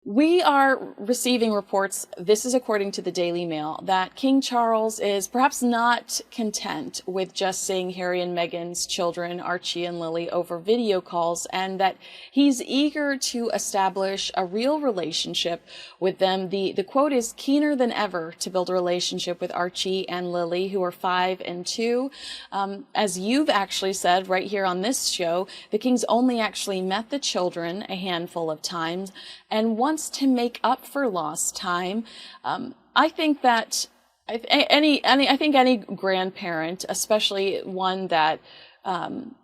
We are receiving reports, this is according to the Daily Mail, that King Charles is perhaps not content with just seeing Harry and Meghan's children, Archie and Lily, over video calls, and that he's eager to establish a real relationship with them. The quote is keener than ever to build a relationship with Archie and Lily, who are 5 and 2. As you've actually said right here on this show, the King's only actually met the children a handful of times and wants to make up for lost time. I think that any grandparent, especially one that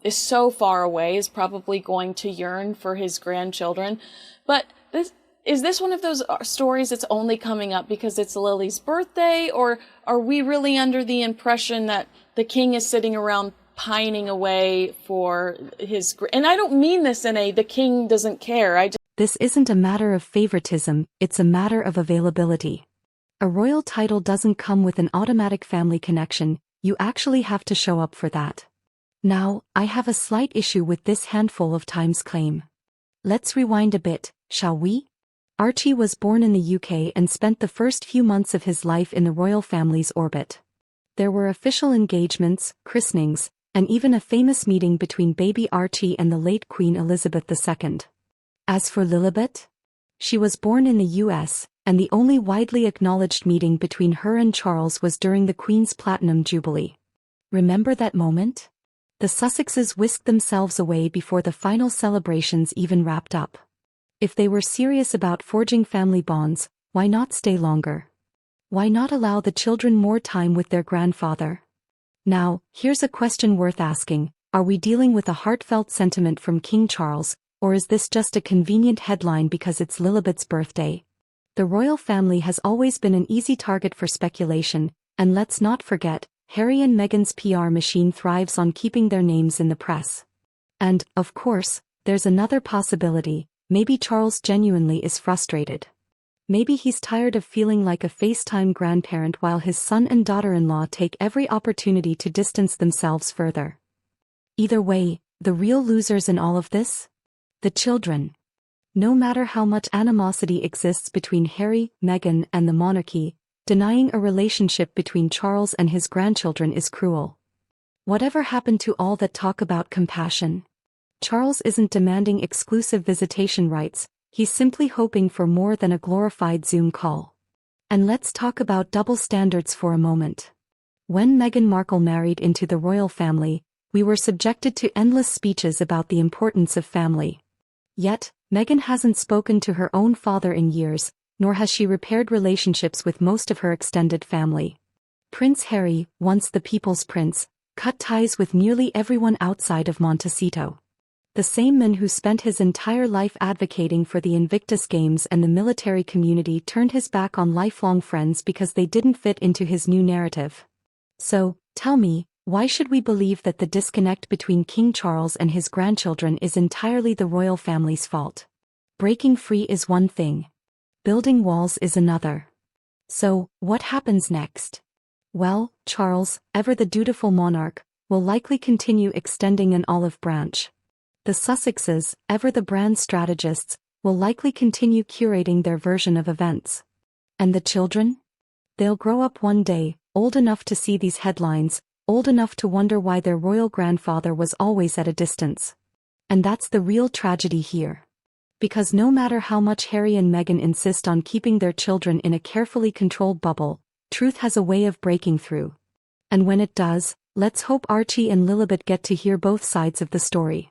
is so far away, is probably going to yearn for his grandchildren. But is this one of those stories that's only coming up because it's Lily's birthday, or are we really under the impression that the King is sitting around pining away for his? And I don't mean this in the King doesn't care. This isn't a matter of favoritism, it's a matter of availability. A royal title doesn't come with an automatic family connection, you actually have to show up for that. Now, I have a slight issue with this handful of times claim. Let's rewind a bit, shall we? Archie was born in the UK and spent the first few months of his life in the royal family's orbit. There were official engagements, christenings, and even a famous meeting between baby Archie and the late Queen Elizabeth II. As for Lilibet, she was born in the US, and the only widely acknowledged meeting between her and Charles was during the Queen's Platinum Jubilee. Remember that moment? The Sussexes whisked themselves away before the final celebrations even wrapped up. If they were serious about forging family bonds, why not stay longer? Why not allow the children more time with their grandfather? Now, here's a question worth asking. Are we dealing with a heartfelt sentiment from King Charles, or is this just a convenient headline because it's Lilibet's birthday? The royal family has always been an easy target for speculation, and let's not forget, Harry and Meghan's PR machine thrives on keeping their names in the press. And, of course, there's another possibility. Maybe Charles genuinely is frustrated. Maybe he's tired of feeling like a FaceTime grandparent while his son and daughter-in-law take every opportunity to distance themselves further. Either way, the real losers in all of this? The children. No matter how much animosity exists between Harry, Meghan, and the monarchy, denying a relationship between Charles and his grandchildren is cruel. Whatever happened to all that talk about compassion? Charles isn't demanding exclusive visitation rights, he's simply hoping for more than a glorified Zoom call. And let's talk about double standards for a moment. When Meghan Markle married into the royal family, we were subjected to endless speeches about the importance of family. Yet, Meghan hasn't spoken to her own father in years, nor has she repaired relationships with most of her extended family. Prince Harry, once the people's prince, cut ties with nearly everyone outside of Montecito. The same man who spent his entire life advocating for the Invictus Games and the military community turned his back on lifelong friends because they didn't fit into his new narrative. So, tell me, why should we believe that the disconnect between King Charles and his grandchildren is entirely the royal family's fault? Breaking free is one thing. Building walls is another. So, what happens next? Well, Charles, ever the dutiful monarch, will likely continue extending an olive branch. The Sussexes, ever the brand strategists, will likely continue curating their version of events. And the children? They'll grow up one day, old enough to see these headlines, old enough to wonder why their royal grandfather was always at a distance. And that's the real tragedy here. Because no matter how much Harry and Meghan insist on keeping their children in a carefully controlled bubble, truth has a way of breaking through. And when it does, let's hope Archie and Lilibet get to hear both sides of the story.